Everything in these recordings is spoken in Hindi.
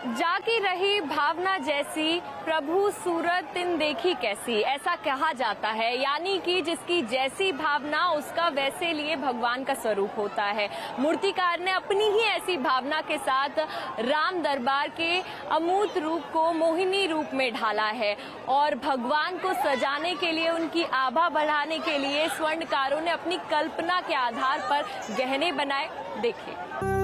जाकी रही भावना जैसी प्रभु सूरत तिन देखी कैसी, ऐसा कहा जाता है। यानी कि जिसकी जैसी भावना उसका वैसे लिए भगवान का स्वरूप होता है। मूर्तिकार ने अपनी ही ऐसी भावना के साथ राम दरबार के अमूर्त रूप को मोहिनी रूप में ढाला है और भगवान को सजाने के लिए, उनकी आभा बढ़ाने के लिए स्वर्णकारों ने अपनी कल्पना के आधार पर गहने बनाए। देखिए,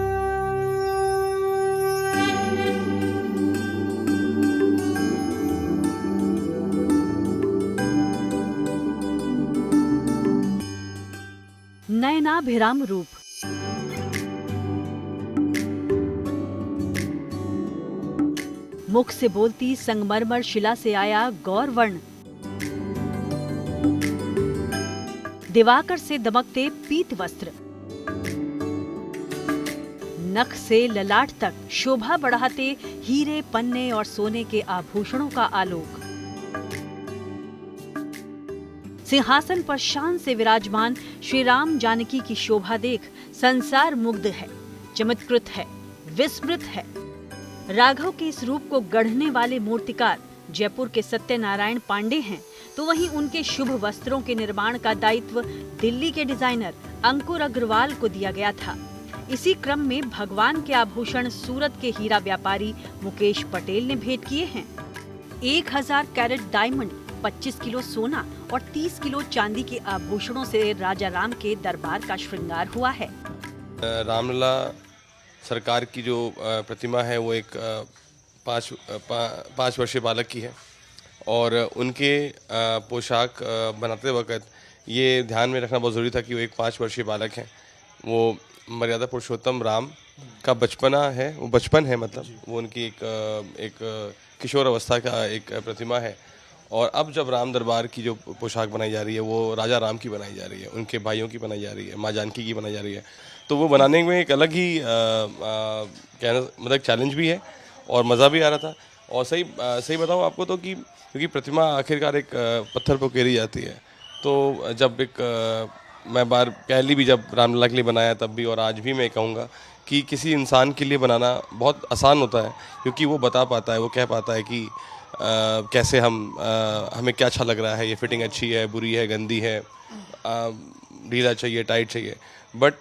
नयनाभिराम रूप। मुख से बोलती संगमरमर शिला से आया गौरवर्ण। दिवाकर से दमकते पीत वस्त्र। नख से ललाट तक शोभा बढ़ाते हीरे, पन्ने और सोने के आभूषणों का आलोक। सिंहासन पर शान से विराजमान श्री राम जानकी की शोभा देख संसार मुग्ध है, चमत्कृत है, विस्मृत है। राघव के इस रूप को गढ़ने वाले मूर्तिकार जयपुर के सत्यनारायण पांडे हैं, तो वहीं उनके शुभ वस्त्रों के निर्माण का दायित्व दिल्ली के डिजाइनर अंकुर अग्रवाल को दिया गया था। इसी क्रम में भगवान के आभूषण सूरत के हीरा व्यापारी मुकेश पटेल ने भेंट किए हैं। 1000 कैरेट डायमंड, 25 किलो सोना और 30 किलो चांदी के आभूषणों से राजा राम के दरबार का श्रृंगार हुआ है। रामलला सरकार की जो प्रतिमा है वो एक 5 वर्षीय बालक की है और उनके पोशाक बनाते वक्त ये ध्यान में रखना बहुत ज़रूरी था कि वो एक 5 वर्षीय बालक हैं। वो मर्यादा पुरुषोत्तम राम का बचपना है, वो बचपन है, मतलब वो उनकी एक किशोर अवस्था का एक प्रतिमा है। और अब जब राम दरबार की जो पोशाक बनाई जा रही है वो राजा राम की बनाई जा रही है, उनके भाइयों की बनाई जा रही है, माँ जानकी की बनाई जा रही है। तो वो बनाने में एक अलग ही कहना मतलब चैलेंज भी है और मज़ा भी आ रहा था। और सही बताऊँ आपको तो कि क्योंकि प्रतिमा आखिरकार एक पत्थर पर उकेरी जाती है, तो जब मैं बार पहली भी जब रामलला के लिए बनाया तब भी और आज भी मैं कहूँगा कि किसी इंसान के लिए बनाना बहुत आसान होता है, क्योंकि वो बता पाता है, वो कह पाता है कि कैसे हमें क्या अच्छा लग रहा है, ये फिटिंग अच्छी है, बुरी है, गंदी है, ढीला चाहिए, टाइट चाहिए। बट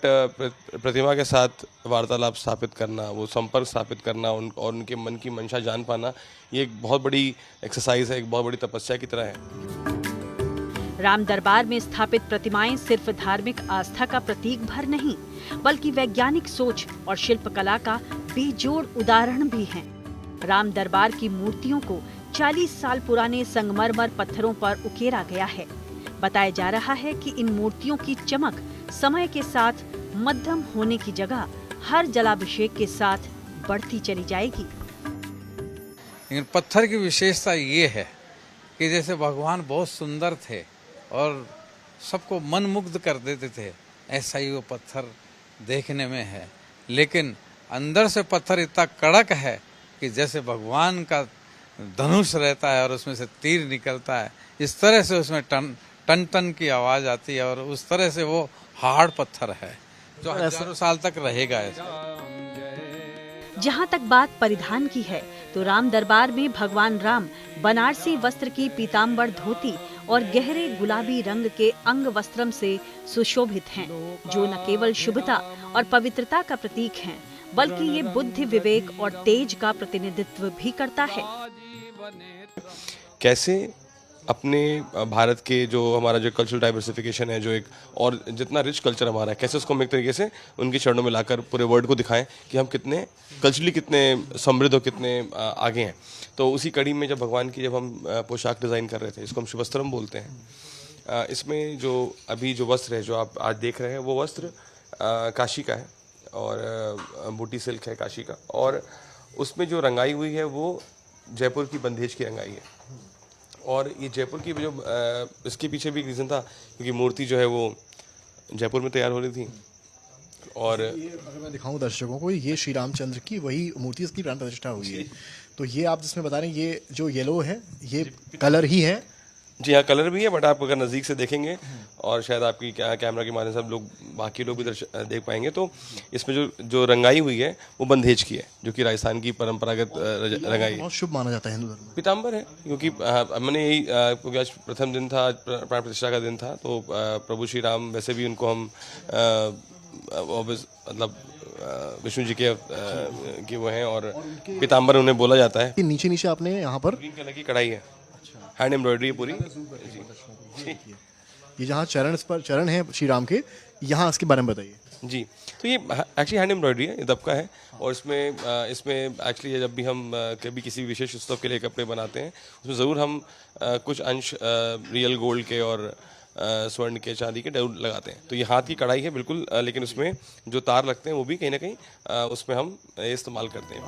प्रतिमा के साथ वार्तालाप स्थापित करना, वो संपर्क स्थापित करना और उनके मन की मंशा जान पाना, ये एक बहुत बड़ी एक्सरसाइज है, एक बहुत बड़ी तपस्या की तरह है। राम दरबार में स्थापित प्रतिमाएं सिर्फ धार्मिक आस्था का प्रतीक भर नहीं, बल्कि वैज्ञानिक सोच और शिल्पकला का बेजोड़ उदाहरण भी हैं। राम दरबार की मूर्तियों को 40 साल पुराने संगमरमर पत्थरों पर उकेरा गया है। बताया जा रहा है कि इन मूर्तियों की चमक समय के साथ मध्यम होने की जगह हर जलाभिषेक के साथ बढ़ती चली जाएगी। लेकिन पत्थर की विशेषता ये है कि जैसे भगवान बहुत सुंदर थे और सबको मन मुग्ध कर देते थे, ऐसा ही वो पत्थर देखने में है। लेकिन अंदर से पत्थर इतना कड़क है कि जैसे भगवान का धनुष रहता है और उसमें से तीर निकलता है, इस तरह से उसमें टन टन की आवाज आती है और उस तरह से वो हार्ड पत्थर है जो हजारों साल तक रहेगा। जहाँ तक बात परिधान की है तो राम दरबार में भगवान राम बनारसी वस्त्र की पीताम्बर धोती और गहरे गुलाबी रंग के अंग वस्त्रम से सुशोभित हैं, जो न केवल शुभता और पवित्रता का प्रतीक हैं, बल्कि ये बुद्धि, विवेक और तेज का प्रतिनिधित्व भी करता है। कैसे अपने भारत के जो हमारा जो कल्चरल डाइवर्सिफिकेशन है, जो एक और जितना रिच कल्चर हमारा है, कैसे उसको हम एक तरीके से उनके चरणों में लाकर पूरे वर्ल्ड को दिखाएं कि हम कितने कल्चरली कितने समृद्ध और कितने आगे हैं। तो उसी कड़ी में जब भगवान की जब हम पोशाक डिज़ाइन कर रहे थे, इसको हम शुभस्त्रम बोलते हैं। इसमें जो अभी जो वस्त्र है जो आप आज देख रहे हैं वो वस्त्र काशी का है और बूटी सिल्क है काशी का, और उसमें जो रंगाई हुई है वो जयपुर की बंदेज की रंगाई है। और ये जयपुर की जो इसके पीछे भी एक रीज़न था, क्योंकि मूर्ति जो है वो जयपुर में तैयार हो रही थी। और ये अगर मैं दिखाऊं दर्शकों को, ये श्री रामचंद्र की वही मूर्ति, इसकी प्राण प्रतिष्ठा हुई है। तो ये आप जिसमें बता रहे हैं, ये जो येलो है ये कलर ही है जी हाँ, कलर भी है, बट आप अगर नज़दीक से देखेंगे और शायद आपकी कैमरा के माध्यम से आप लोग बाकी लोग भी देख पाएंगे, तो इसमें जो रंगाई हुई है वो बंधेज की है, जो कि राजस्थान की परंपरागत रंगाई है। बहुत शुभ माना जाता है हिंदू धर्म में। पीताम्बर है, क्योंकि मैंने यही क्योंकि आज प्रथम दिन था, आज प्राण प्रतिष्ठा का दिन था, तो प्रभु श्री राम वैसे भी उनको हम मतलब विष्णु जी के वो हैं, और पीताम्बर उन्हें बोला जाता है। कि नीचे नीचे आपने यहाँ पर ग्रीन कलर की कढ़ाई है, हैंड एम्ब्रॉयडरी है पूरी जी। ये जहाँ चरण है श्री राम के, यहाँ इसके बारे में बताइए। जी, तो ये एक्चुअली हैंड एम्ब्रॉयडरी है, ये दबका है, और इसमें एक्चुअली जब भी हम कभी किसी विशेष उत्सव के लिए कपड़े बनाते हैं, उसमें ज़रूर हम कुछ अंश रियल गोल्ड के और स्वर्ण के, चांदी के जरूर लगाते हैं। तो ये हाथ की कढ़ाई है बिल्कुल, लेकिन उसमें जो तार लगते हैं वो भी कहीं ना कहीं उसमें हम इस्तेमाल करते हैं।